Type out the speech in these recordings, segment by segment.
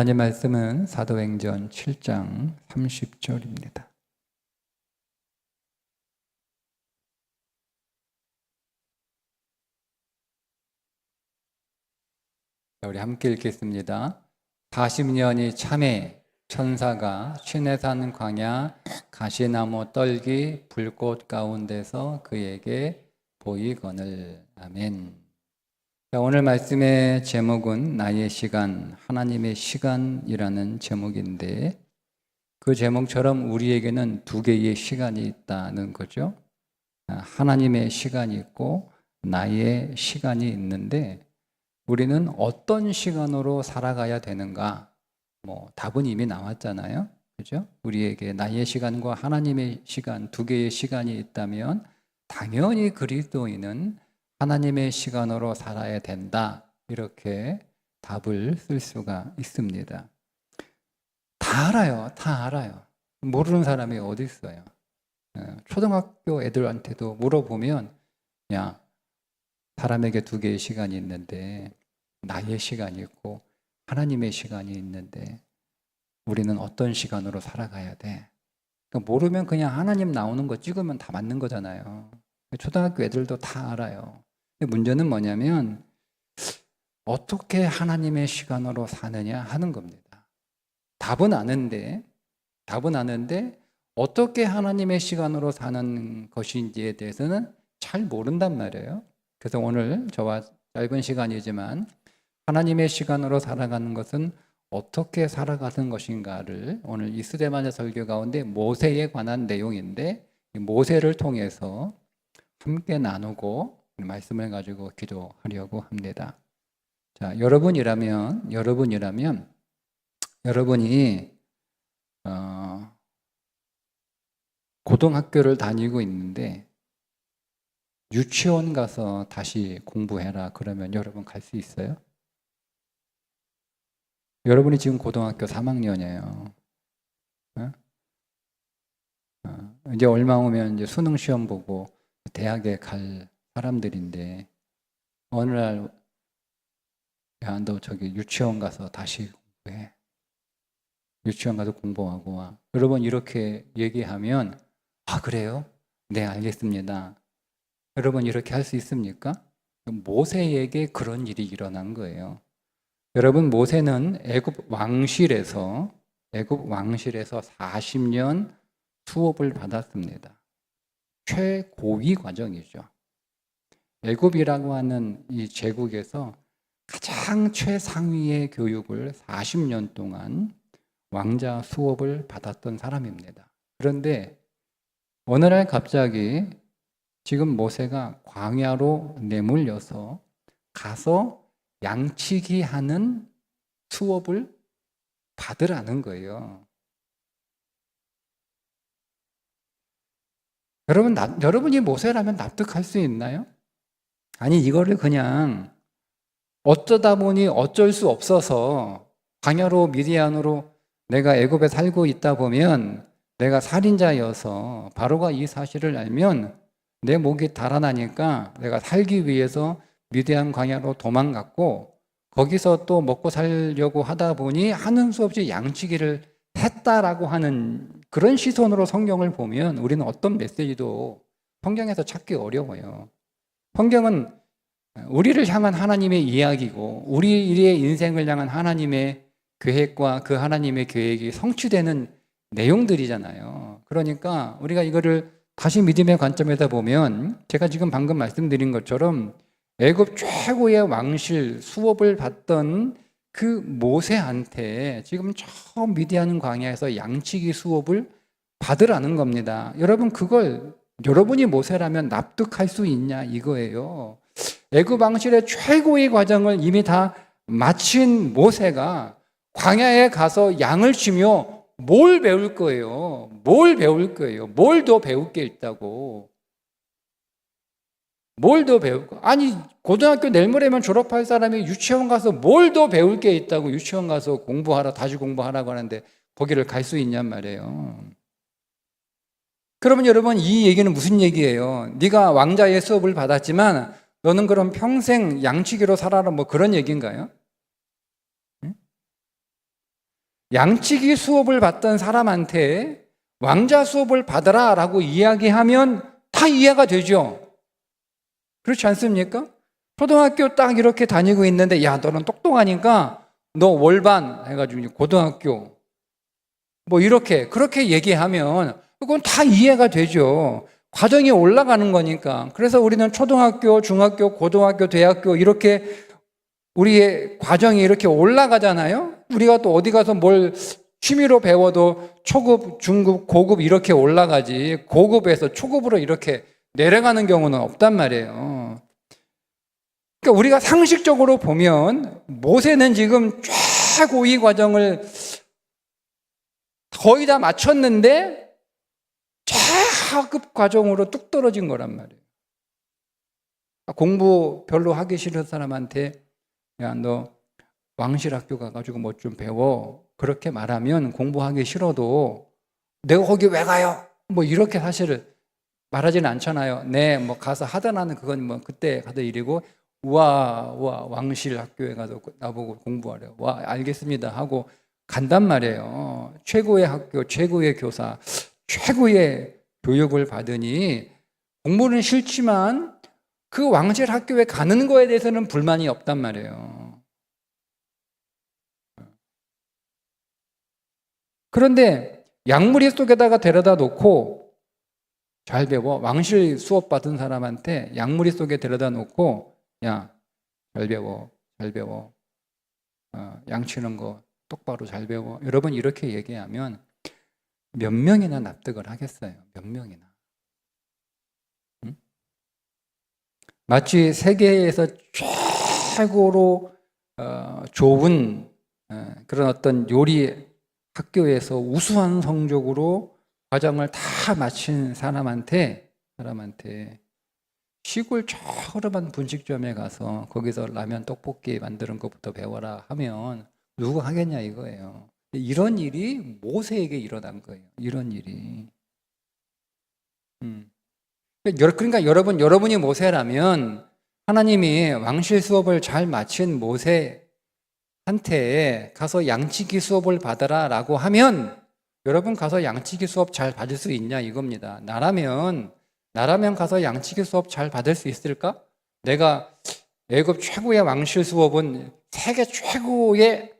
하나님 말씀은 사도행전 7장 30절입니다. 우리 함께 읽겠습니다. 40년이 참에 천사가 시내산 광야 가시나무 떨기 불꽃 가운데서 그에게 보이거늘. 아멘. 오늘 말씀의 제목은 나의 시간, 하나님의 시간이라는 제목인데, 그 제목처럼 우리에게는 두 개의 시간이 있다는 거죠. 하나님의 시간이 있고 나의 시간이 있는데, 우리는 어떤 시간으로 살아가야 되는가? 답은 이미 나왔잖아요. 그죠? 우리에게 나의 시간과 하나님의 시간, 두 개의 시간이 있다면 당연히 그리스도인은 하나님의 시간으로 살아야 된다. 이렇게 답을 쓸 수가 있습니다. 다 알아요. 다 알아요. 모르는 사람이 어디 있어요. 초등학교 애들한테도 물어보면, 야, 사람에게 두 개의 시간이 있는데 나의 시간이 있고 하나님의 시간이 있는데 우리는 어떤 시간으로 살아가야 돼? 그러니까 모르면 그냥 하나님 나오는 거 찍으면 다 맞는 거잖아요. 초등학교 애들도 다 알아요. 근데 문제는 뭐냐면 어떻게 하나님의 시간으로 사느냐 하는 겁니다. 답은 아는데 어떻게 하나님의 시간으로 사는 것인지에 대해서는 잘 모른단 말이에요. 그래서 오늘 저와 짧은 시간이지만 하나님의 시간으로 살아가는 것은 어떻게 살아가는 것인가를 오늘 이 스데반의 설교 가운데 모세에 관한 내용인데, 모세를 통해서 함께 나누고 말씀을 가지고 기도하려고 합니다. 자, 여러분이 고등학교를 다니고 있는데 유치원 가서 다시 공부해라 그러면 여러분 갈 수 있어요? 여러분이 지금 고등학교 3학년이에요. 이제 얼마 후면 이제 수능 시험 보고 대학에 갈 사람들인데 어느 날, 야, 너 저기 유치원 가서 다시 공부해. 유치원 가서 공부하고 와. 여러분 이렇게 얘기하면, 아, 그래요? 네, 알겠습니다. 여러분 이렇게 할 수 있습니까? 모세에게 그런 일이 일어난 거예요. 여러분, 모세는 애굽 왕실에서 40년 수업을 받았습니다. 최고위 과정이죠. 애굽이라고 하는 이 제국에서 가장 최상위의 교육을 40년 동안 왕자 수업을 받았던 사람입니다. 그런데 어느 날 갑자기 지금 모세가 광야로 내몰려서 가서 양치기 하는 수업을 받으라는 거예요. 여러분이 모세라면 납득할 수 있나요? 아니, 이거를 그냥 어쩌다 보니 어쩔 수 없어서 광야로 미디안으로 내가 애굽에 살고 있다 보면 내가 살인자여서 바로가 이 사실을 알면 내 목이 달아나니까 내가 살기 위해서 미디안 광야로 도망갔고 거기서 또 먹고 살려고 하다 보니 하는 수 없이 양치기를 했다라고 하는 그런 시선으로 성경을 보면 우리는 어떤 메시지도 성경에서 찾기 어려워요. 성경은 우리를 향한 하나님의 이야기고 우리의 인생을 향한 하나님의 계획과 그 하나님의 계획이 성취되는 내용들이잖아요. 그러니까 우리가 이거를 다시 믿음의 관점에서 보면 제가 지금 방금 말씀드린 것처럼 애굽 최고의 왕실 수업을 받던 그 모세한테 지금 저 미디안 광야에서 양치기 수업을 받으라는 겁니다. 여러분, 그걸 여러분이 모세라면 납득할 수 있냐 이거예요. 애굽 왕실의 최고의 과정을 이미 다 마친 모세가 광야에 가서 양을 치며 뭘 배울 거예요? 뭘 더 배울 게 있다고? 뭘 더 배울까? 아니, 고등학교 내일 모레면 졸업할 사람이 유치원 가서 뭘 더 배울 게 있다고 유치원 가서 공부하라, 다시 공부하라고 하는데 거기를 갈 수 있냔 말이에요. 그러면 여러분, 이 얘기는 무슨 얘기예요? 네가 왕자의 수업을 받았지만 너는 그럼 평생 양치기로 살아라, 뭐 그런 얘기인가요? 양치기 수업을 받던 사람한테 왕자 수업을 받아라 라고 이야기하면 다 이해가 되죠. 그렇지 않습니까? 초등학교 딱 이렇게 다니고 있는데 야 너는 똑똑하니까 너 월반 해가지고 고등학교 뭐 이렇게 그렇게 얘기하면 그건 다 이해가 되죠. 과정이 올라가는 거니까. 그래서 우리는 초등학교, 중학교, 고등학교, 대학교 이렇게 우리의 과정이 이렇게 올라가잖아요. 우리가 또 어디 가서 뭘 취미로 배워도 초급, 중급, 고급 이렇게 올라가지 고급에서 초급으로 이렇게 내려가는 경우는 없단 말이에요. 그러니까 우리가 상식적으로 보면 모세는 지금 최고의 과정을 거의 다 마쳤는데 최하급 과정으로 뚝 떨어진 거란 말이에요. 공부 별로 하기 싫은 사람한테 야, 너 왕실 학교 가가지고 뭐 좀 배워. 그렇게 말하면 공부하기 싫어도 내가 거기 왜 가요? 뭐 이렇게 사실을 말하지는 않잖아요. 네, 뭐 가서 하더라는 그건 뭐 그때 하던 일이고 와, 왕실 학교에 가서 나보고 공부하래요. 와, 알겠습니다 하고 간단 말이에요. 최고의 학교, 최고의 교사, 최고의 교육을 받으니 공부는 싫지만 그 왕실 학교에 가는 거에 대해서는 불만이 없단 말이에요. 그런데 양무리 속에다가 데려다 놓고 잘 배워. 왕실 수업 받은 사람한테 양무리 속에 데려다 놓고 야, 잘 배워. 잘 배워. 양치는 거 똑바로 잘 배워. 여러분 이렇게 얘기하면 몇 명이나 납득을 하겠어요? 몇 명이나. 응? 마치 세계에서 최고로 좋은 그런 어떤 요리 학교에서 우수한 성적으로 과정을 다 마친 사람한테 시골 저렴한 분식점에 가서 거기서 라면 떡볶이 만드는 것부터 배워라 하면 누가 하겠냐 이거예요. 이런 일이 모세에게 일어난 거예요. 이런 일이. 그러니까 여러분이 모세라면 하나님이 왕실 수업을 잘 마친 모세한테 가서 양치기 수업을 받아라 라고 하면 여러분 가서 양치기 수업 잘 받을 수 있냐 이겁니다. 나라면 가서 양치기 수업 잘 받을 수 있을까? 내가 애굽 최고의 왕실 수업은 세계 최고의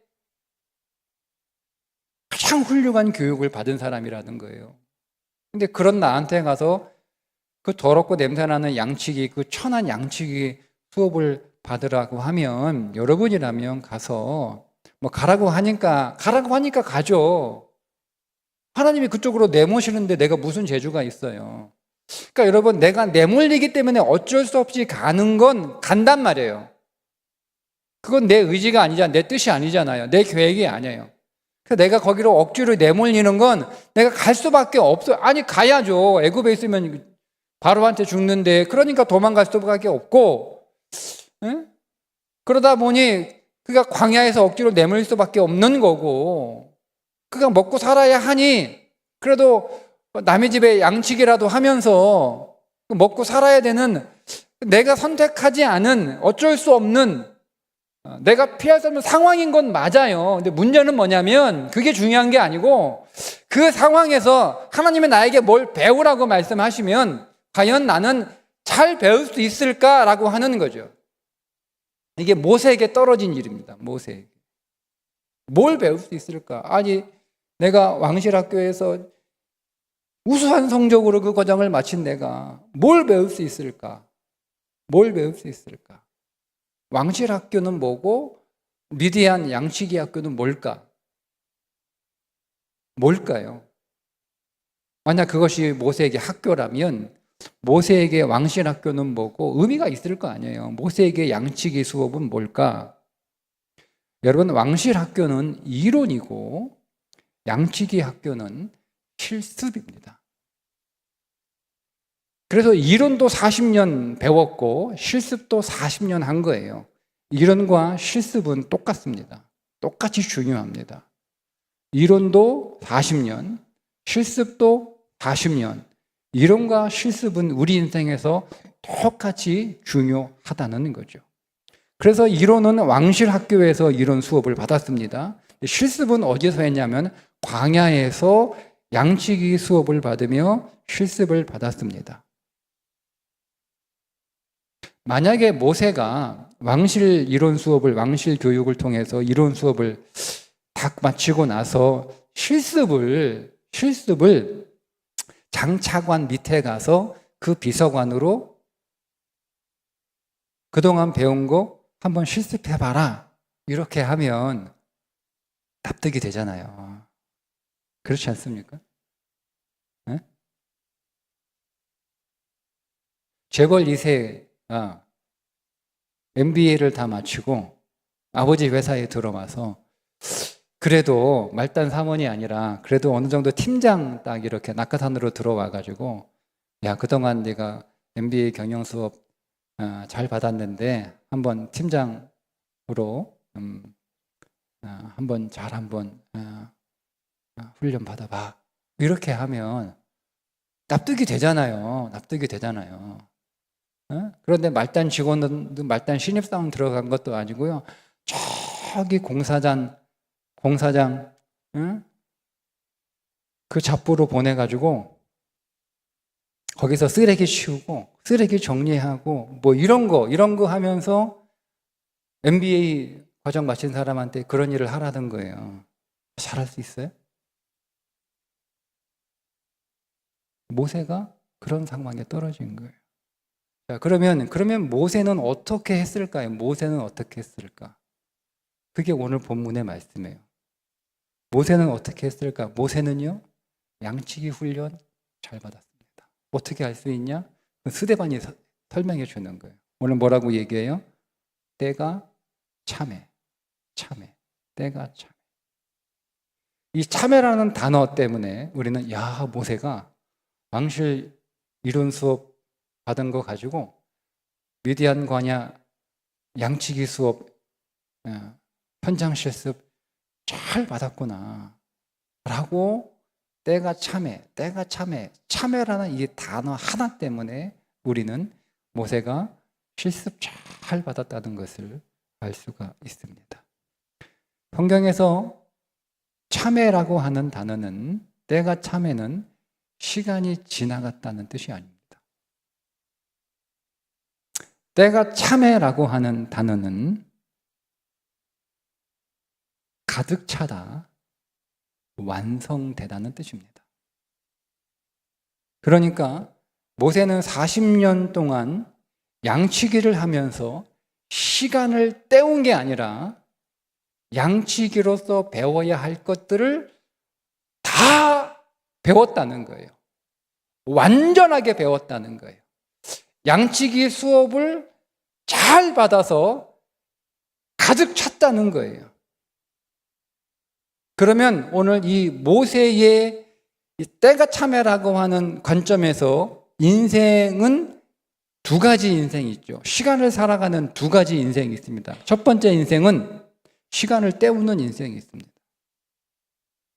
가장 훌륭한 교육을 받은 사람이라는 거예요. 근데 그런 나한테 가서 그 더럽고 냄새나는 양치기, 그 천한 양치기 수업을 받으라고 하면 여러분이라면 가서 뭐 가라고 하니까 가죠. 하나님이 그쪽으로 내모시는데 내가 무슨 재주가 있어요. 그러니까 여러분 내가 내몰리기 때문에 어쩔 수 없이 가는 건 간단 말이에요. 그건 내 의지가 아니잖아요. 내 뜻이 아니잖아요. 내 계획이 아니에요. 그래서 내가 거기로 억지로 내몰리는 건 내가 갈 수밖에 없어요. 아니 가야죠. 애굽에 있으면 바로한테 죽는데 그러니까 도망갈 수밖에 없고 응? 그러다 보니 그가 광야에서 억지로 내몰릴 수밖에 없는 거고 그가 먹고 살아야 하니 그래도 남의 집에 양치기라도 하면서 먹고 살아야 되는 내가 선택하지 않은 어쩔 수 없는 내가 피할 수 없는 상황인 건 맞아요. 근데 문제는 뭐냐면 그게 중요한 게 아니고 그 상황에서 하나님이 나에게 뭘 배우라고 말씀하시면 과연 나는 잘 배울 수 있을까라고 하는 거죠. 이게 모세에게 떨어진 일입니다. 모세에게. 뭘 배울 수 있을까? 아니 내가 왕실 학교에서 우수한 성적으로 그 과정을 마친 내가 뭘 배울 수 있을까? 뭘 배울 수 있을까? 왕실 학교는 뭐고 미디안 양치기 학교는 뭘까? 뭘까요? 만약 그것이 모세에게 학교라면 모세에게 왕실 학교는 뭐고 의미가 있을 거 아니에요. 모세에게 양치기 수업은 뭘까? 여러분 왕실 학교는 이론이고 양치기 학교는 실습입니다. 그래서 이론도 40년 배웠고 실습도 40년 한 거예요. 이론과 실습은 똑같습니다. 똑같이 중요합니다. 이론도 40년, 실습도 40년. 이론과 실습은 우리 인생에서 똑같이 중요하다는 거죠. 그래서 이론은 왕실 학교에서 이론 수업을 받았습니다. 실습은 어디서 했냐면 광야에서 양치기 수업을 받으며 실습을 받았습니다. 만약에 모세가 왕실 이론 수업을, 왕실 교육을 통해서 이론 수업을 다 마치고 나서 실습을 장차관 밑에 가서 그 비서관으로 그동안 배운 거 한번 실습해봐라, 이렇게 하면 납득이 되잖아요. 그렇지 않습니까? 네? 재벌 2세가 MBA를 다 마치고 아버지 회사에 들어와서 그래도 말단 사원이 아니라 그래도 어느 정도 팀장 딱 이렇게 낙하산으로 들어와가지고, 야, 그동안 네가 MBA 경영 수업 잘 받았는데 한번 팀장으로 한번 훈련 받아봐, 이렇게 하면 납득이 되잖아요. 납득이 되잖아요. 그런데 말단 직원은 말단 신입사원 들어간 것도 아니고요. 저기 공사장 그 잡부로 보내가지고 거기서 쓰레기 치우고 쓰레기 정리하고 뭐 이런 거 하면서 MBA 과정 마친 사람한테 그런 일을 하라는 거예요. 잘할 수 있어요? 모세가 그런 상황에 떨어진 거예요. 자, 그러면 모세는 어떻게 했을까요? 모세는 어떻게 했을까? 그게 오늘 본문의 말씀이에요. 모세는 어떻게 했을까? 모세는요, 양치기 훈련 잘 받았습니다. 어떻게 할 수 있냐? 스데반이 설명해 주는 거예요. 오늘 뭐라고 얘기해요? 때가 참해. 때가 참해. 이 참해라는 단어 때문에 우리는, 야, 모세가 왕실 이론 수업 받은 거 가지고 미디안 광야 양치기 수업 현장 실습 잘 받았구나 라고, 때가 참해라는 이 단어 하나 때문에 우리는 모세가 실습 잘 받았다는 것을 알 수가 있습니다. 성경에서 참해라고 하는 단어는, 때가 참해는 시간이 지나갔다는 뜻이 아닙니다. 때가 참해라고 하는 단어는 가득 차다, 완성되다는 뜻입니다. 그러니까 모세는 40년 동안 양치기를 하면서 시간을 때운 게 아니라 양치기로서 배워야 할 것들을 다 배웠다는 거예요. 완전하게 배웠다는 거예요. 양치기 수업을 잘 받아서 가득 찼다는 거예요. 그러면 오늘 이 모세의 이 때가 참해라고 하는 관점에서 인생은 두 가지 인생이 있죠. 시간을 살아가는 두 가지 인생이 있습니다. 첫 번째 인생은 시간을 때우는 인생이 있습니다.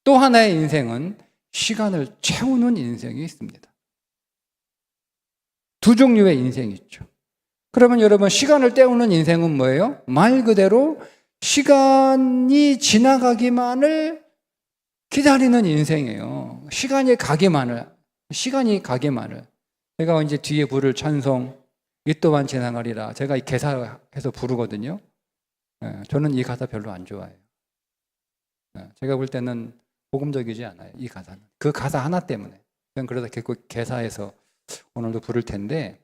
또 하나의 인생은 시간을 채우는 인생이 있습니다. 두 종류의 인생이 있죠. 그러면 여러분, 시간을 때우는 인생은 뭐예요? 말 그대로 시간이 지나가기만을 기다리는 인생이에요. 시간이 가기만을. 제가 이제 뒤에 부를 찬송, 이 또한 지나가리라, 제가 이 개사해서 부르거든요. 저는 이 가사 별로 안 좋아해요. 제가 볼 때는 복음적이지 않아요, 이 가사는. 그 가사 하나 때문에. 그래서 결국 개사해서 오늘도 부를 텐데,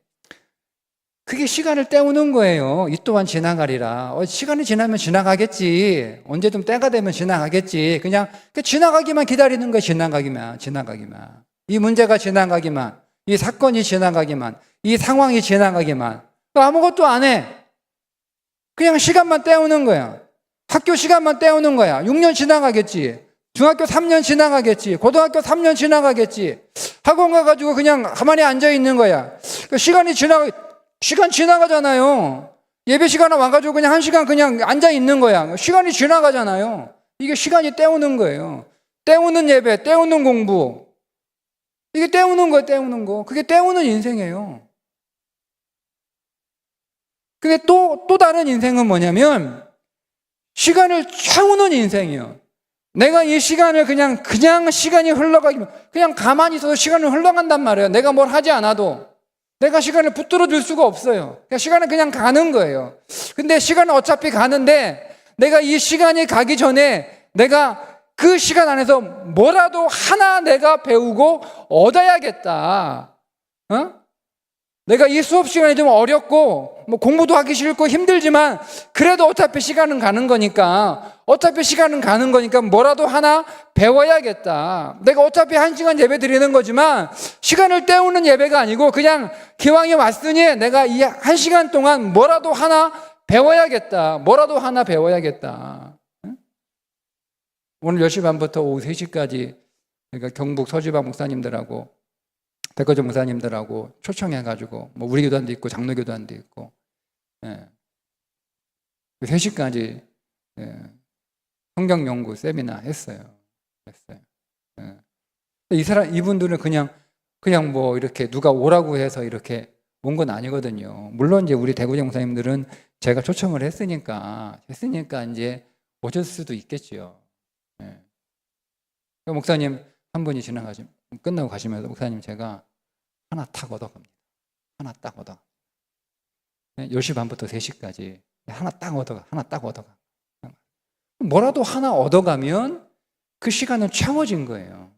그게 시간을 때우는 거예요. 이 또한 지나가리라. 시간이 지나면 지나가겠지. 언제든 때가 되면 지나가겠지. 그냥 지나가기만 기다리는 거예요. 지나가기만. 이 문제가 지나가기만. 이 사건이 지나가기만. 이 상황이 지나가기만. 아무것도 안 해. 그냥 시간만 때우는 거야. 학교 시간만 때우는 거야. 6년 지나가겠지. 중학교 3년 지나가겠지. 고등학교 3년 지나가겠지. 학원 가가지고 그냥 가만히 앉아 있는 거야. 시간 지나가잖아요. 예배 시간에 와가지고 그냥 1시간 그냥 앉아 있는 거야. 시간이 지나가잖아요. 이게 시간이 때우는 거예요. 때우는 예배, 때우는 공부. 이게 때우는 거예요, 때우는 거. 그게 때우는 인생이에요. 근데 또 다른 인생은 뭐냐면, 시간을 채우는 인생이에요. 내가 이 시간을 그냥 시간이 흘러가기만, 그냥 가만히 있어도 시간을 흘러간단 말이에요. 내가 뭘 하지 않아도. 내가 시간을 붙들어 줄 수가 없어요. 시간은 그냥 가는 거예요. 근데 시간은 어차피 가는데 내가 이 시간이 가기 전에 내가 그 시간 안에서 뭐라도 하나 내가 배우고 얻어야겠다. 내가 이 수업 시간이 좀 어렵고 뭐 공부도 하기 싫고 힘들지만 그래도 어차피 시간은 가는 거니까 뭐라도 하나 배워야겠다. 내가 어차피 1시간 예배 드리는 거지만 시간을 때우는 예배가 아니고 그냥 기왕이 왔으니 내가 이 1시간 동안 뭐라도 하나 배워야겠다. 오늘 10시 반부터 오후 3시까지 그러니까 경북 서지방 목사님들하고 대거점 목사님들하고 초청해가지고 뭐 우리 교단도 있고 장로 교단도 있고 3시까지 성경 연구 세미나 했어요. 이분들은 그냥 뭐 이렇게 누가 오라고 해서 이렇게 온 건 아니거든요. 물론 이제 우리 대구점 목사님들은 제가 초청을 했으니까 이제 오실 수도 있겠지요. 목사님 한 분이 끝나고 가시면서 목사님 제가 하나 딱 얻어갑니다. 10시 반부터 3시까지 하나 딱 얻어가. 뭐라도 하나 얻어가면 그 시간은 채워진 거예요.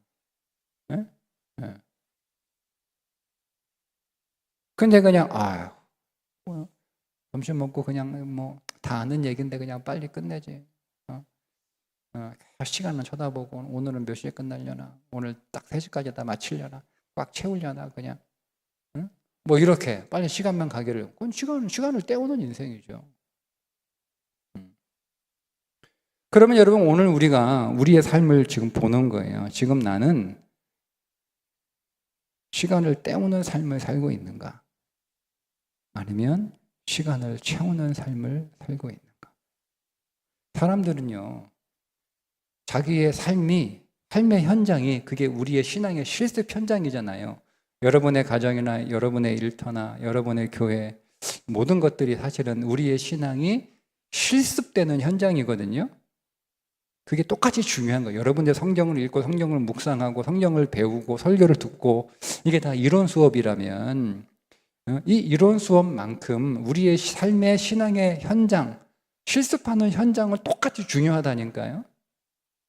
근데 그냥 점심 먹고 그냥 뭐 다 아는 얘기인데 그냥 빨리 끝내지. 시간은 쳐다보고 오늘은 몇 시에 끝나려나, 오늘 딱 3시까지 다 마치려나, 꽉 채우려나, 그냥 뭐 이렇게 빨리 시간만 가기를. 그건 시간을 때우는 인생이죠. 그러면 여러분 오늘 우리가 우리의 삶을 지금 보는 거예요. 지금 나는 시간을 때우는 삶을 살고 있는가? 아니면 시간을 채우는 삶을 살고 있는가? 사람들은요, 자기의 삶의 현장이 그게 우리의 신앙의 실습 현장이잖아요. 여러분의 가정이나 여러분의 일터나 여러분의 교회 모든 것들이 사실은 우리의 신앙이 실습되는 현장이거든요. 그게 똑같이 중요한 거예요. 여러분들 성경을 읽고 성경을 묵상하고 성경을 배우고 설교를 듣고 이게 다 이론 수업이라면 이 이론 수업만큼 우리의 삶의 신앙의 현장, 실습하는 현장을 똑같이 중요하다니까요.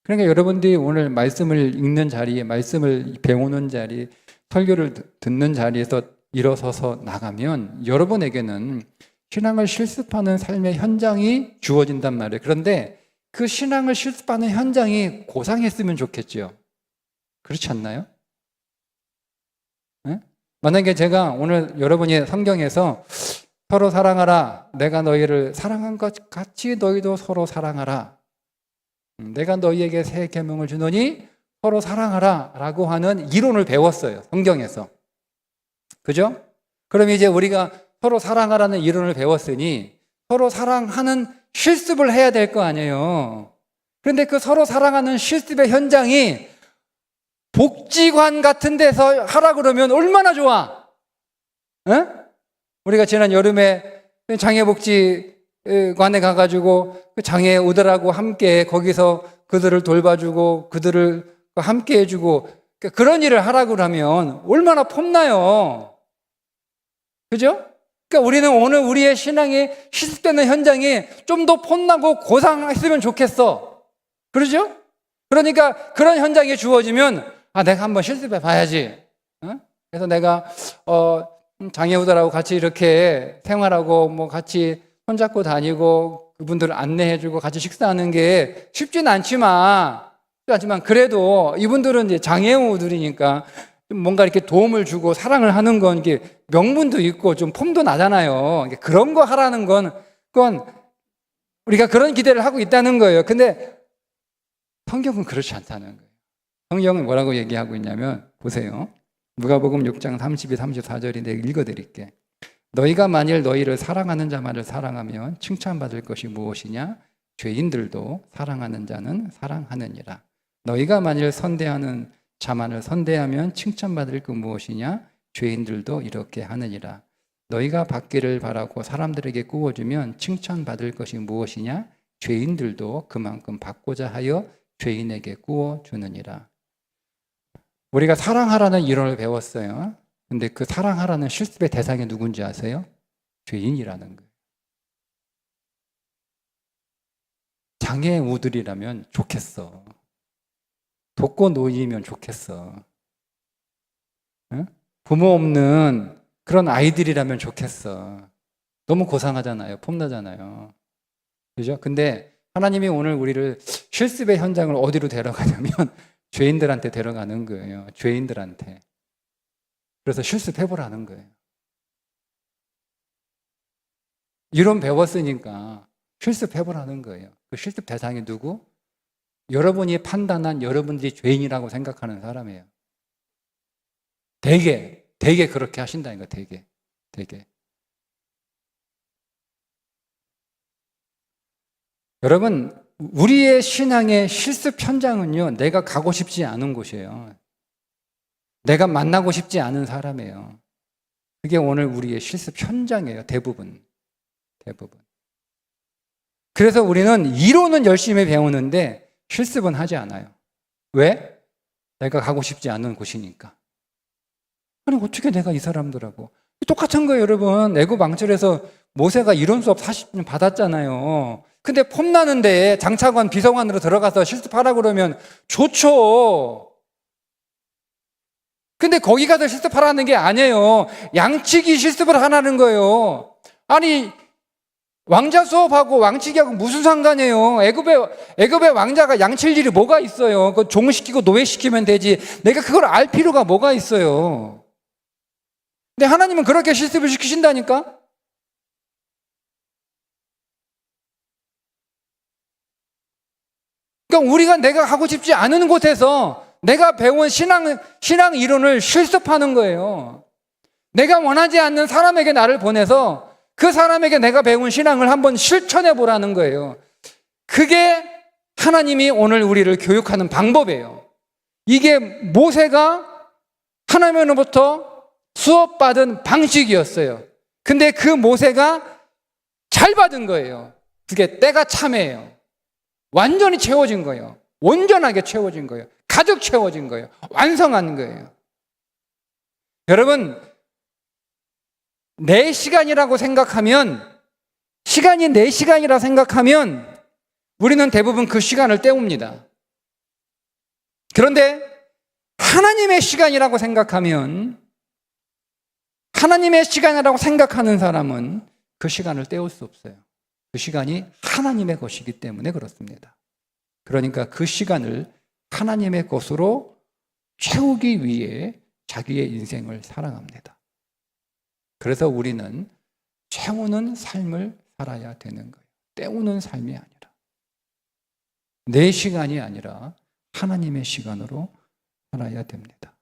그러니까 여러분들이 오늘 말씀을 읽는 자리에, 말씀을 배우는 자리, 설교를 듣는 자리에서 일어서서 나가면 여러분에게는 신앙을 실습하는 삶의 현장이 주어진단 말이에요. 그런데 그 신앙을 실습하는 현장이 고상했으면 좋겠죠. 그렇지 않나요? 네? 만약에 제가 오늘 여러분이 성경에서 서로 사랑하라, 내가 너희를 사랑한 것 같이 너희도 서로 사랑하라, 내가 너희에게 새 계명을 주노니 서로 사랑하라 라고 하는 이론을 배웠어요. 성경에서. 그죠? 그럼 이제 우리가 서로 사랑하라는 이론을 배웠으니 서로 사랑하는 실습을 해야 될 거 아니에요. 그런데 그 서로 사랑하는 실습의 현장이 복지관 같은 데서 하라 그러면 얼마나 좋아? 에? 우리가 지난 여름에 장애복지관에 가가지고 그 장애우들하고 함께 거기서 그들을 돌봐주고 그들을 함께 해주고 그런 일을 하라고 하면 얼마나 폼나요? 그죠? 그러니까 우리는 오늘 우리의 신앙이 실습되는 현장이 좀 더 폼나고 고상했으면 좋겠어. 그러죠? 그러니까 그런 현장이 주어지면 내가 한번 실습해 봐야지. 그래서 내가 장애우들하고 같이 이렇게 생활하고 뭐 같이 손잡고 다니고 그분들을 안내해주고 같이 식사하는 게 쉽지는 않지만 그래도 이분들은 이제 장애우들이니까 뭔가 이렇게 도움을 주고 사랑을 하는 건 이게 명분도 있고 좀 폼도 나잖아요. 그런 거 하라는 그건 우리가 그런 기대를 하고 있다는 거예요. 근데 성경은 그렇지 않다는 거예요. 성경은 뭐라고 얘기하고 있냐면 보세요. 누가복음 6장 32, 34절인데 읽어드릴게. 너희가 만일 너희를 사랑하는 자만을 사랑하면 칭찬받을 것이 무엇이냐? 죄인들도 사랑하는 자는 사랑하느니라. 너희가 만일 선대하는 자만을 선대하면 칭찬받을 것 무엇이냐? 죄인들도 이렇게 하느니라. 너희가 받기를 바라고 사람들에게 구워주면 칭찬받을 것이 무엇이냐? 죄인들도 그만큼 받고자 하여 죄인에게 구워 주느니라. 우리가 사랑하라는 이론을 배웠어요. 근데 그 사랑하라는 실습의 대상이 누군지 아세요? 죄인이라는 거예요. 장애우들이라면 좋겠어. 독거노인이면 좋겠어. 응? 부모 없는 그런 아이들이라면 좋겠어. 너무 고상하잖아요. 폼나잖아요. 그죠? 근데 하나님이 오늘 우리를 실습의 현장을 어디로 데려가냐면 죄인들한테 데려가는 거예요. 죄인들한테. 그래서 실습해보라는 거예요. 이론 배웠으니까 실습해보라는 거예요. 그 실습 대상이 누구? 여러분이 판단한 여러분들이 죄인이라고 생각하는 사람이에요. 되게 그렇게 하신다는 거예요. 되게. 여러분, 우리의 신앙의 실습 현장은요, 내가 가고 싶지 않은 곳이에요. 내가 만나고 싶지 않은 사람이에요. 그게 오늘 우리의 실습 현장이에요. 대부분. 그래서 우리는 이론은 열심히 배우는데 실습은 하지 않아요. 왜? 내가 가고 싶지 않은 곳이니까. 아니, 어떻게 내가 이 사람들하고. 똑같은 거예요, 여러분. 애굽 왕실에서 모세가 이론 수업 40년 받았잖아요. 근데 폼나는데 장차관 비서관으로 들어가서 실습하라고 그러면 좋죠. 근데 거기 가서 실습하라는 게 아니에요. 양치기 실습을 하라는 거예요. 아니, 왕자 수업하고 왕치기하고 무슨 상관이에요? 애굽의 왕자가 양칠 일이 뭐가 있어요? 그 종시키고 노예시키면 되지. 내가 그걸 알 필요가 뭐가 있어요? 근데 하나님은 그렇게 실습을 시키신다니까? 그러니까 우리가 내가 하고 싶지 않은 곳에서 내가 배운 신앙 이론을 실습하는 거예요. 내가 원하지 않는 사람에게 나를 보내서 그 사람에게 내가 배운 신앙을 한번 실천해 보라는 거예요. 그게 하나님이 오늘 우리를 교육하는 방법이에요. 이게 모세가 하나님으로부터 수업받은 방식이었어요. 근데 그 모세가 잘 받은 거예요. 그게 때가 참해요. 완전히 채워진 거예요. 온전하게 채워진 거예요. 가득 채워진 거예요. 완성한 거예요. 여러분, 내 시간이라고 생각하면, 시간이 내 시간이라 생각하면 우리는 대부분 그 시간을 때웁니다. 그런데 하나님의 시간이라고 생각하면, 하나님의 시간이라고 생각하는 사람은 그 시간을 때울 수 없어요. 그 시간이 하나님의 것이기 때문에 그렇습니다. 그러니까 그 시간을 하나님의 것으로 채우기 위해 자기의 인생을 살아갑니다. 그래서 우리는 채우는 삶을 살아야 되는 거예요. 때우는 삶이 아니라. 내 시간이 아니라 하나님의 시간으로 살아야 됩니다.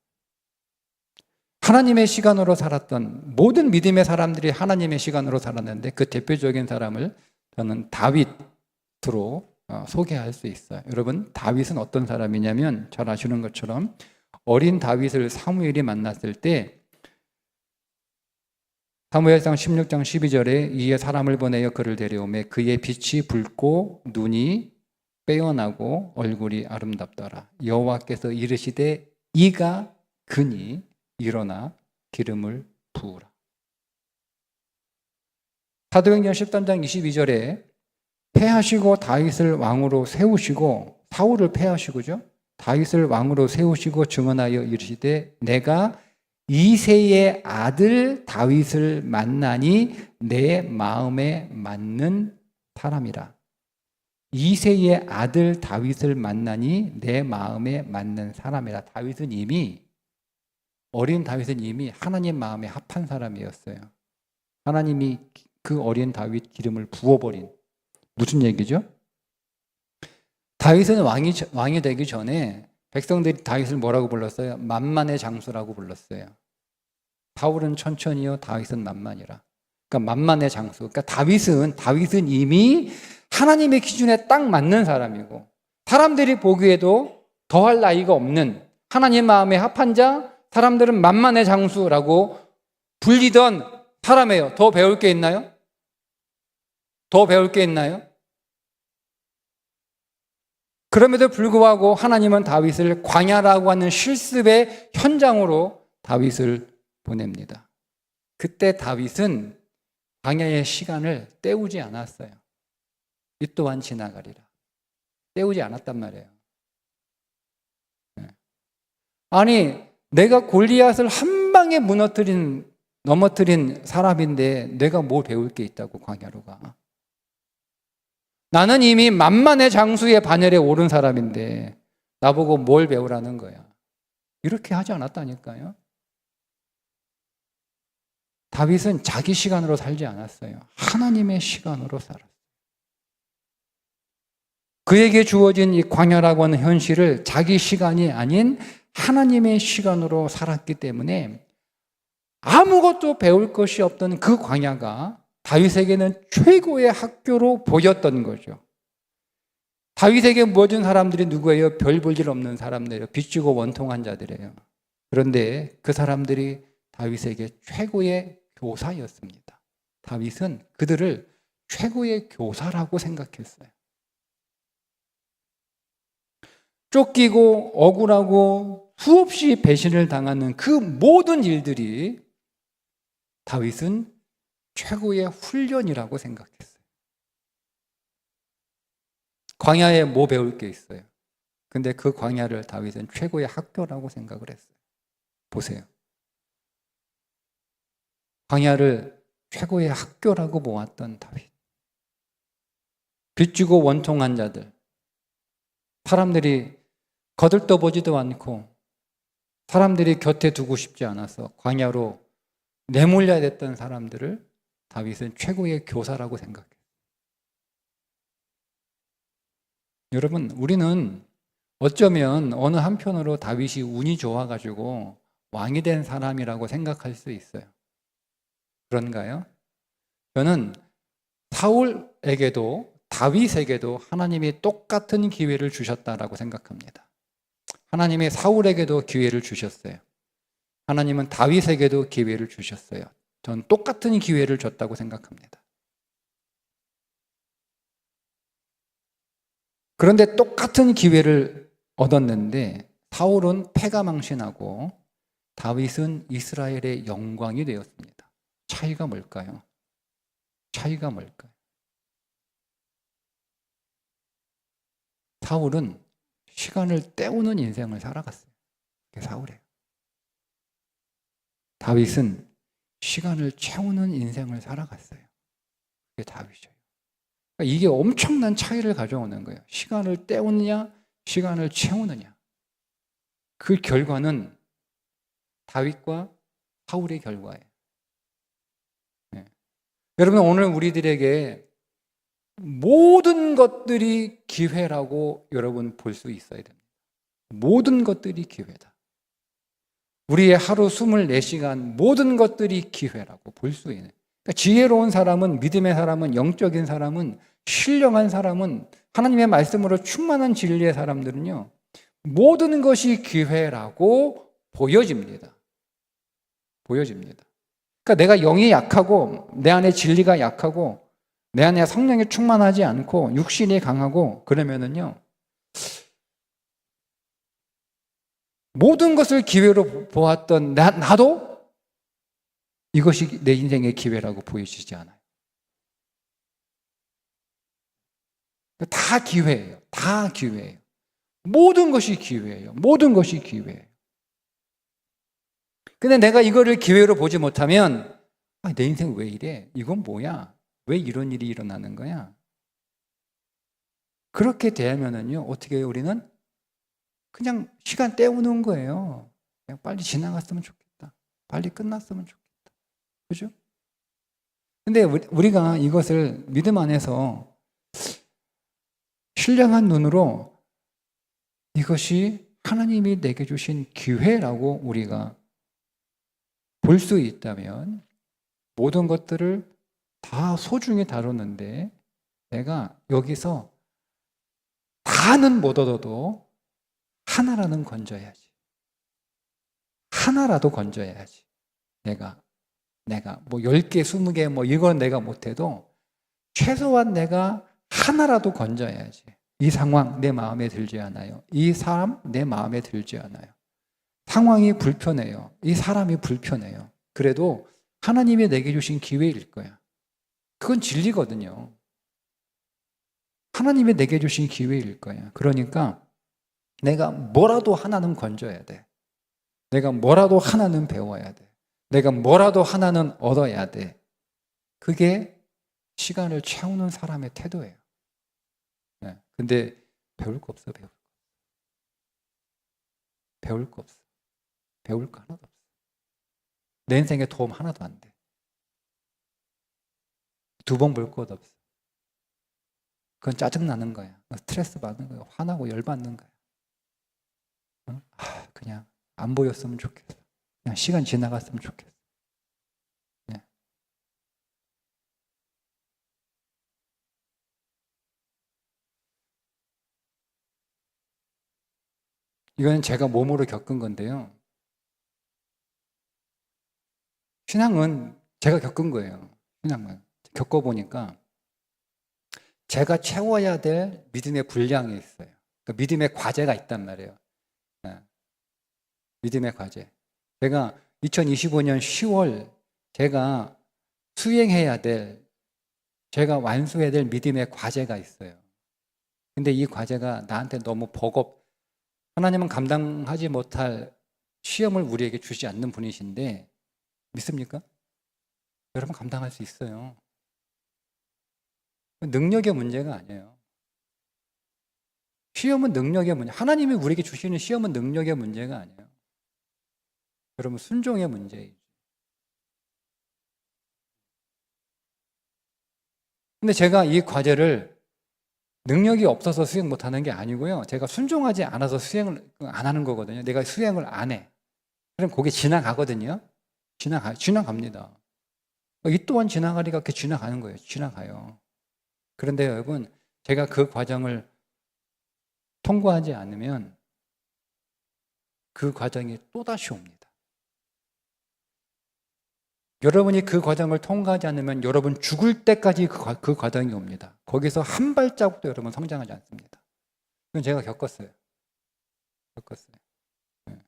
하나님의 시간으로 살았던 모든 믿음의 사람들이 하나님의 시간으로 살았는데 그 대표적인 사람을 저는 다윗으로 소개할 수 있어요. 여러분, 다윗은 어떤 사람이냐면 잘 아시는 것처럼 어린 다윗을 사무엘이 만났을 때 사무엘상 16장 12절에 이에 사람을 보내어 그를 데려오매 그의 빛이 붉고 눈이 빼어나고 얼굴이 아름답더라. 여호와께서 이르시되 이가 그니 일어나 기름을 부으라. 사도행전 13장 22절에 패하시고 다윗을 왕으로 세우시고 사울을 패하시고죠. 다윗을 왕으로 세우시고 증언하여 이르시되 내가 이새의 아들 다윗을 만나니 내 마음에 맞는 사람이라. 이새의 아들 다윗을 만나니 내 마음에 맞는 사람이라. 어린 다윗은 이미 하나님 마음에 합한 사람이었어요. 하나님이 그 어린 다윗 기름을 부어버린. 무슨 얘기죠? 다윗은 왕이 되기 전에 백성들이 다윗을 뭐라고 불렀어요? 만만의 장수라고 불렀어요. 사울은 천천히요, 다윗은 만만이라. 그러니까 만만의 장수. 그러니까 다윗은 이미 하나님의 기준에 딱 맞는 사람이고 사람들이 보기에도 더할 나위가 없는 하나님 마음에 합한 자, 사람들은 만만의 장수라고 불리던 사람이에요. 더 배울 게 있나요? 더 배울 게 있나요? 그럼에도 불구하고 하나님은 다윗을 광야라고 하는 실습의 현장으로 다윗을 보냅니다. 그때 다윗은 광야의 시간을 때우지 않았어요. 이 또한 지나가리라. 때우지 않았단 말이에요. 아니, 내가 골리앗을 한 방에 넘어뜨린 사람인데 내가 뭐 배울 게 있다고 광야로 가. 나는 이미 만만의 장수의 반열에 오른 사람인데 나보고 뭘 배우라는 거야. 이렇게 하지 않았다니까요. 다윗은 자기 시간으로 살지 않았어요. 하나님의 시간으로 살았어요. 그에게 주어진 이 광야라고 하는 현실을 자기 시간이 아닌 하나님의 시간으로 살았기 때문에 아무것도 배울 것이 없던 그 광야가 다윗에게는 최고의 학교로 보였던 거죠. 다윗에게 모든 사람들이 누구예요? 별 볼 일 없는 사람들이에요. 빚지고 원통한 자들이에요. 그런데 그 사람들이 다윗에게 최고의 교사였습니다. 다윗은 그들을 최고의 교사라고 생각했어요. 쫓기고 억울하고 수없이 배신을 당하는 그 모든 일들이 다윗은 최고의 훈련이라고 생각했어요. 광야에 뭐 배울 게 있어요? 근데 그 광야를 다윗은 최고의 학교라고 생각을 했어요. 보세요. 광야를 최고의 학교라고 모았던 다윗. 빚지고 원통한 자들. 사람들이 거들떠보지도 않고 사람들이 곁에 두고 싶지 않아서 광야로 내몰려야 됐던 사람들을 다윗은 최고의 교사라고 생각해요. 여러분, 우리는 어쩌면 어느 한편으로 다윗이 운이 좋아가지고 왕이 된 사람이라고 생각할 수 있어요. 그런가요? 저는 사울에게도 다윗에게도 하나님이 똑같은 기회를 주셨다라고 생각합니다. 하나님이 사울에게도 기회를 주셨어요. 하나님은 다윗에게도 기회를 주셨어요. 전 똑같은 기회를 줬다고 생각합니다. 그런데 똑같은 기회를 얻었는데 사울은 패가 망신하고 다윗은 이스라엘의 영광이 되었습니다. 차이가 뭘까요? 차이가 뭘까요? 사울은 시간을 때우는 인생을 살아갔어요. 그게 사울이에요. 다윗은 시간을 채우는 인생을 살아갔어요. 그게 다윗이에요. 그러니까 이게 엄청난 차이를 가져오는 거예요. 시간을 때우느냐, 시간을 채우느냐. 그 결과는 다윗과 사울의 결과예요. 네. 여러분, 오늘 우리들에게 모든 것들이 기회라고 여러분 볼 수 있어야 됩니다. 모든 것들이 기회다. 우리의 하루 24시간 모든 것들이 기회라고 볼 수 있는. 그러니까 지혜로운 사람은, 믿음의 사람은, 영적인 사람은, 신령한 사람은, 하나님의 말씀으로 충만한 진리의 사람들은요, 모든 것이 기회라고 보여집니다. 보여집니다. 그러니까 내가 영이 약하고 내 안에 진리가 약하고 내 안에 성령이 충만하지 않고 육신이 강하고 그러면은요, 모든 것을 기회로 보았던 나도 이것이 내 인생의 기회라고 보여지지 않아요. 다 기회예요. 다 기회예요. 모든 것이 기회예요. 모든 것이 기회예요. 근데 내가 이거를 기회로 보지 못하면 내 인생 왜 이래? 이건 뭐야? 왜 이런 일이 일어나는 거야? 그렇게 되면은요, 어떻게 해요? 우리는 그냥 시간 때우는 거예요. 그냥 빨리 지나갔으면 좋겠다. 빨리 끝났으면 좋겠다. 그죠? 근데 우리가 이것을 믿음 안에서 신령한 눈으로 이것이 하나님이 내게 주신 기회라고 우리가 볼 수 있다면 모든 것들을 다 소중히 다루는데 내가 여기서 다는 못 얻어도 하나라는 건져야지. 하나라도 건져야지. 내가 뭐 10개, 20개 뭐 이건 내가 못해도 최소한 내가 하나라도 건져야지. 이 상황 내 마음에 들지 않아요. 이 사람 내 마음에 들지 않아요. 상황이 불편해요. 이 사람이 불편해요. 그래도 하나님이 내게 주신 기회일 거야. 그건 진리거든요. 하나님이 내게 주신 기회일 거야. 그러니까 내가 뭐라도 하나는 건져야 돼. 내가 뭐라도 하나는 배워야 돼. 내가 뭐라도 하나는 얻어야 돼. 그게 시간을 채우는 사람의 태도예요. 네. 근데 배울 거 없어, 배울 거 없어. 배울 거 하나도 없어. 내 인생에 도움 하나도 안 돼. 두 번 볼 것도 없어. 그건 짜증나는 거야. 스트레스 받는 거야. 화나고 열받는 거야. 그냥 안 보였으면 좋겠어. 그냥 시간 지나갔으면 좋겠어. 네. 이건 제가 몸으로 겪은 건데요. 신앙은 제가 겪은 거예요. 신앙은. 겪어보니까 제가 채워야 될 믿음의 분량이 있어요. 그러니까 믿음의 과제가 있단 말이에요. 네. 믿음의 과제. 제가 2025년 10월 제가 수행해야 될, 제가 완수해야 될 믿음의 과제가 있어요. 근데 이 과제가 나한테 너무 하나님은 감당하지 못할 시험을 우리에게 주지 않는 분이신데 믿습니까? 여러분 감당할 수 있어요. 능력의 문제가 아니에요. 시험은 능력의 문제. 하나님이 우리에게 주시는 시험은 능력의 문제가 아니에요. 여러분 순종의 문제예요. 근데 제가 이 과제를 능력이 없어서 수행 못하는 게 아니고요. 제가 순종하지 않아서 수행을 안 하는 거거든요. 내가 수행을 안 해. 그럼 그게 지나가거든요. 지나갑니다. 이 또한 지나가리가 그렇게 지나가는 거예요. 지나가요. 그런데 여러분, 제가 그 과정을 통과하지 않으면 그 과정이 또다시 옵니다. 여러분이 그 과정을 통과하지 않으면 여러분 죽을 때까지 그 과정이 옵니다. 거기서 한 발자국도 여러분 성장하지 않습니다. 그건 제가 겪었어요. 네.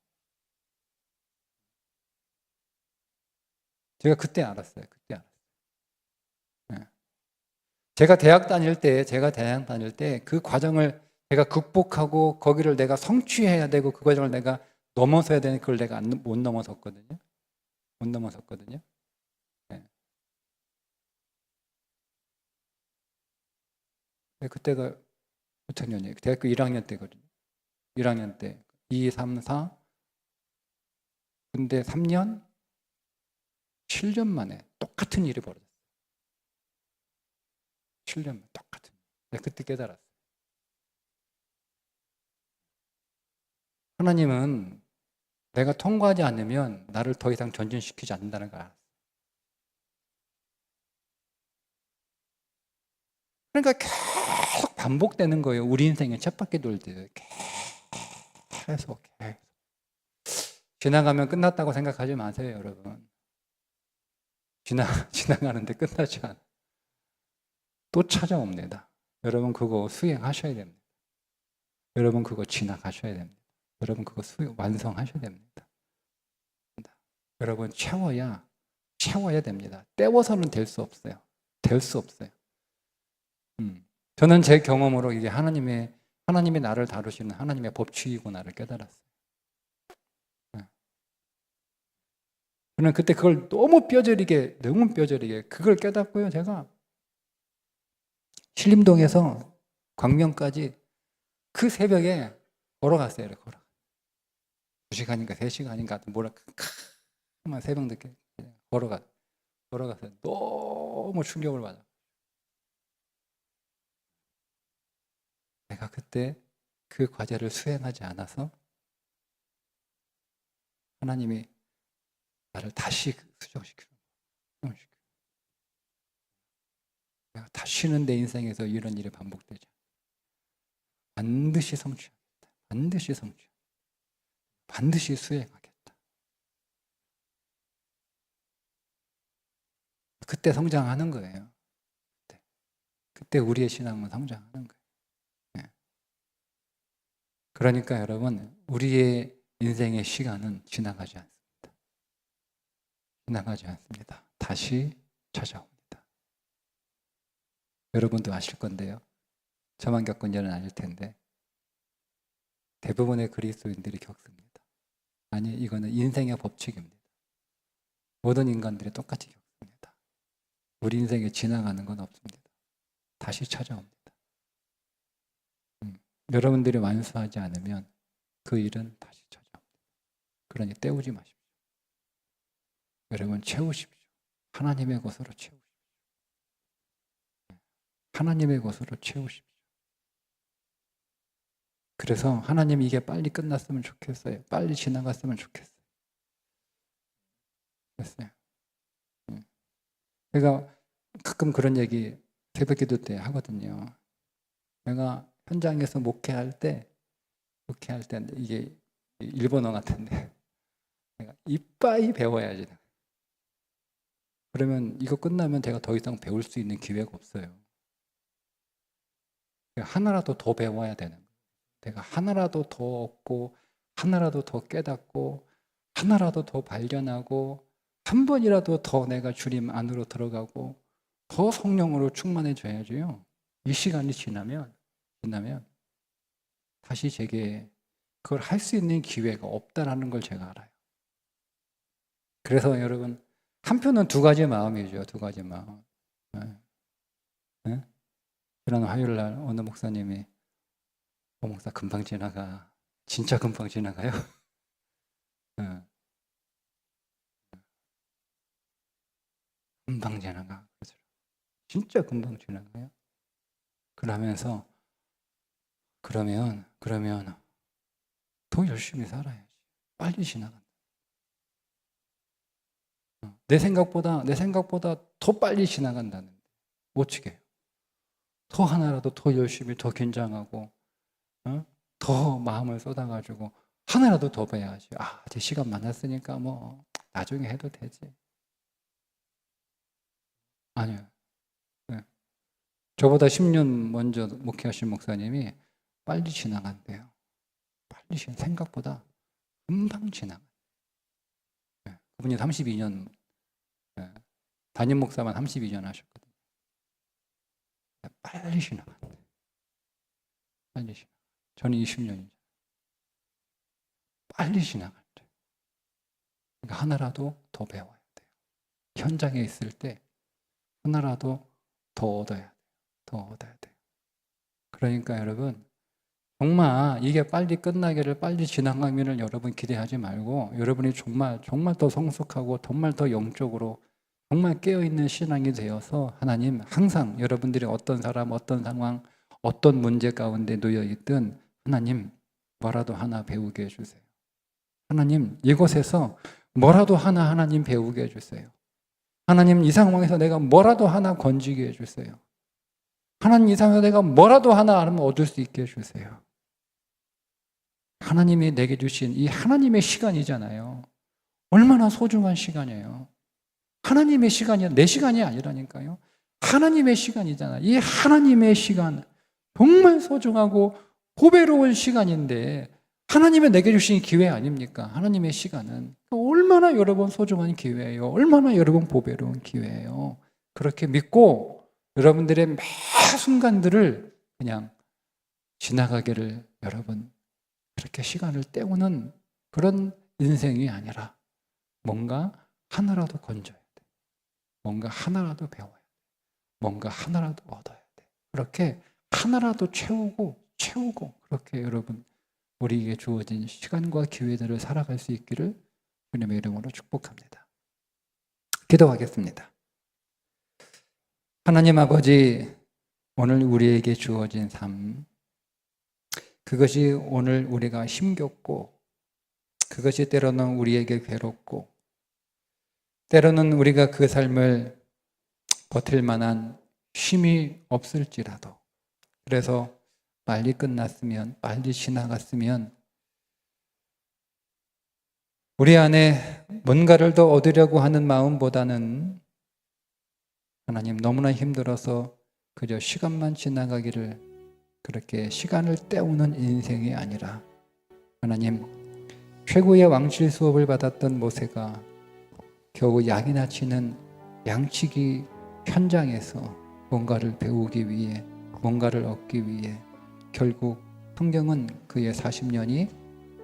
제가 그때 알았어요. 네. 제가 대학 다닐 때 그 과정을 내가 극복하고 거기를 내가 성취해야 되고 그 과정을 내가 넘어서야 되는 그걸 내가 못 넘어섰거든요. 네. 그때가 몇 학년이에요? 대학교 1학년 때거든요. 1학년 때 2, 3, 4 근데 3년 7년 만에 똑같은 일이 벌어졌어요. 7년 만에 똑같은. 내가 그때 깨달았어요. 하나님은 내가 통과하지 않으면 나를 더 이상 전진시키지 않는다는 걸 알았어요. 그러니까 계속 반복되는 거예요. 우리 인생의 쳇바퀴 돌듯 계속. 지나가면 끝났다고 생각하지 마세요, 여러분. 지나가는데 끝나지 않아. 또 찾아옵니다. 여러분 그거 수행하셔야 됩니다. 여러분 그거 지나가셔야 됩니다. 여러분 그거 완성하셔야 됩니다. 여러분 채워야 됩니다. 때워서는 될 수 없어요. 저는 제 경험으로 이게 하나님이 나를 다루시는 하나님의 법칙이구나를 깨달았어요. 저는 그때 그걸 너무 뼈저리게 그걸 깨닫고요. 제가 신림동에서 광명까지 그 새벽에 걸어갔어요. 2시간인가 3시간인가 막 새벽 늦게 걸어갔어요. 너무 충격을 받아. 내가 그때 그 과제를 수행하지 않아서 하나님이 나를 다시 수정시키는 거예요. 내가 다시는 내 인생에서 이런 일이 반복되지 않아. 반드시 성취하겠다. 반드시 수행하겠다. 그때 성장하는 거예요. 그때 우리의 신앙은 성장하는 거예요. 네. 그러니까 여러분, 우리의 인생의 시간은 지나가지 않습니다. 지나가지 않습니다. 다시 찾아옵니다. 여러분도 아실 건데요. 저만 겪은 일은 아닐 텐데 대부분의 그리스도인들이 겪습니다. 아니, 이거는 인생의 법칙입니다. 모든 인간들이 똑같이 겪습니다. 우리 인생에 지나가는 건 없습니다. 다시 찾아옵니다. 여러분들이 완수하지 않으면 그 일은 다시 찾아옵니다. 그러니 때우지 마십시오. 여러분 채우십시오. 하나님의 것으로 채우십시오. 하나님의 것으로 채우십시오. 그래서 하나님 이게 빨리 끝났으면 좋겠어요. 빨리 지나갔으면 좋겠어요. 됐어요. 제가 가끔 그런 얘기 새벽기도 때 하거든요. 내가 현장에서 목회할 때 이게 일본어 같은데 내가 이빠이 배워야지. 그러면 이거 끝나면 제가 더 이상 배울 수 있는 기회가 없어요. 하나라도 더 배워야 되는 거예요. 내가 하나라도 더 얻고 하나라도 더 깨닫고 하나라도 더 발견하고 한 번이라도 더 내가 주님 안으로 들어가고 더 성령으로 충만해져야지요. 이 시간이 지나면 다시 제게 그걸 할 수 있는 기회가 없다라는 걸 제가 알아요. 그래서 여러분 한편은 두 가지 마음이죠. 두 가지 마음. 네? 지난 화요일 날 어느 목사님이 목사 금방 지나가. 진짜 금방 지나가요. 네. 금방 지나가. 진짜 금방 지나가요. 그러면서 그러면 더 열심히 살아야지. 빨리 지나간다. 내 생각보다 더 빨리 지나간다는데 못 치게요. 더 하나라도 더 열심히 더 긴장하고 더 마음을 쏟아가지고 하나라도 더 배워야지. 아직 시간 많았으니까 뭐 나중에 해도 되지. 아니요. 네. 저보다 10년 먼저 목회하신 목사님이 빨리 지나간대요. 빨리 생각보다 금방 지나가. 네. 그분이 32년 담임 목사만 32년 하셨거든요. 빨리 지나간대. 빨리 지나가. 저는 20년이죠. 빨리 지나간대. 그러니까 하나라도 더 배워야 돼요. 현장에 있을 때 하나라도 더 얻어야 돼요. 더 얻어야 돼요. 그러니까 여러분 정말 이게 빨리 끝나기를 빨리 지나가기를 여러분 기대하지 말고 여러분이 정말 더 성숙하고 정말 더 영적으로 정말 깨어있는 신앙이 되어서 하나님 항상 여러분들이 어떤 사람, 어떤 상황, 어떤 문제 가운데 놓여있든 하나님 뭐라도 하나 배우게 해주세요. 하나님 이곳에서 뭐라도 하나님 배우게 해주세요. 하나님 이 상황에서 내가 뭐라도 하나 건지게 해주세요. 하나님 이 상황에서 내가 뭐라도 하나 얻을 수 있게 해주세요. 하나님이 내게 주신 이 하나님의 시간이잖아요. 얼마나 소중한 시간이에요. 하나님의 시간이 내 시간이 아니라니까요. 하나님의 시간이잖아요. 이 하나님의 시간 정말 소중하고 보배로운 시간인데 하나님이 내게 주신 기회 아닙니까? 하나님의 시간은 얼마나 여러분 소중한 기회예요. 얼마나 여러분 보배로운 기회예요. 그렇게 믿고 여러분들의 매 순간들을 그냥 지나가기를 여러분 그렇게 시간을 때우는 그런 인생이 아니라 뭔가 하나라도 건져야 돼. 뭔가 하나라도 배워야 돼. 뭔가 하나라도 얻어야 돼. 그렇게 하나라도 채우고 그렇게 여러분 우리에게 주어진 시간과 기회들을 살아갈 수 있기를 주님의 이름으로 축복합니다. 기도하겠습니다. 하나님 아버지, 오늘 우리에게 주어진 삶, 그것이 오늘 우리가 힘겹고 그것이 때로는 우리에게 괴롭고 때로는 우리가 그 삶을 버틸 만한 힘이 없을지라도 그래서 빨리 끝났으면 빨리 지나갔으면 우리 안에 뭔가를 더 얻으려고 하는 마음보다는 하나님 너무나 힘들어서 그저 시간만 지나가기를 그렇게 시간을 때우는 인생이 아니라 하나님, 최고의 왕실 수업을 받았던 모세가 겨우 양이나 치는 양치기 현장에서 뭔가를 배우기 위해, 뭔가를 얻기 위해 결국 성경은 그의 40년이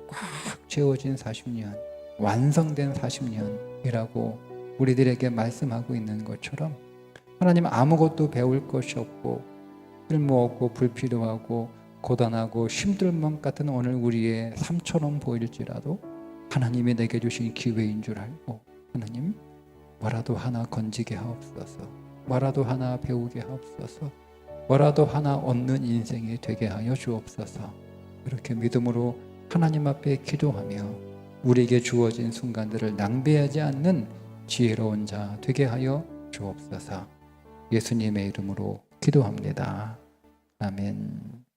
꽉 채워진 40년, 완성된 40년이라고 우리들에게 말씀하고 있는 것처럼 하나님, 아무것도 배울 것이 없고 쓸모없고 불필요하고 고단하고 힘들 것 같은 오늘 우리의 삶처럼 보일지라도 하나님이 내게 주신 기회인 줄 알고, 하나님, 뭐라도 하나 건지게 하옵소서, 뭐라도 하나 배우게 하옵소서, 뭐라도 하나 얻는 인생이 되게 하여 주옵소서. 이렇게 믿음으로 하나님 앞에 기도하며 우리에게 주어진 순간들을 낭비하지 않는 지혜로운 자 되게 하여 주옵소서. 예수님의 이름으로 기도합니다. 아멘.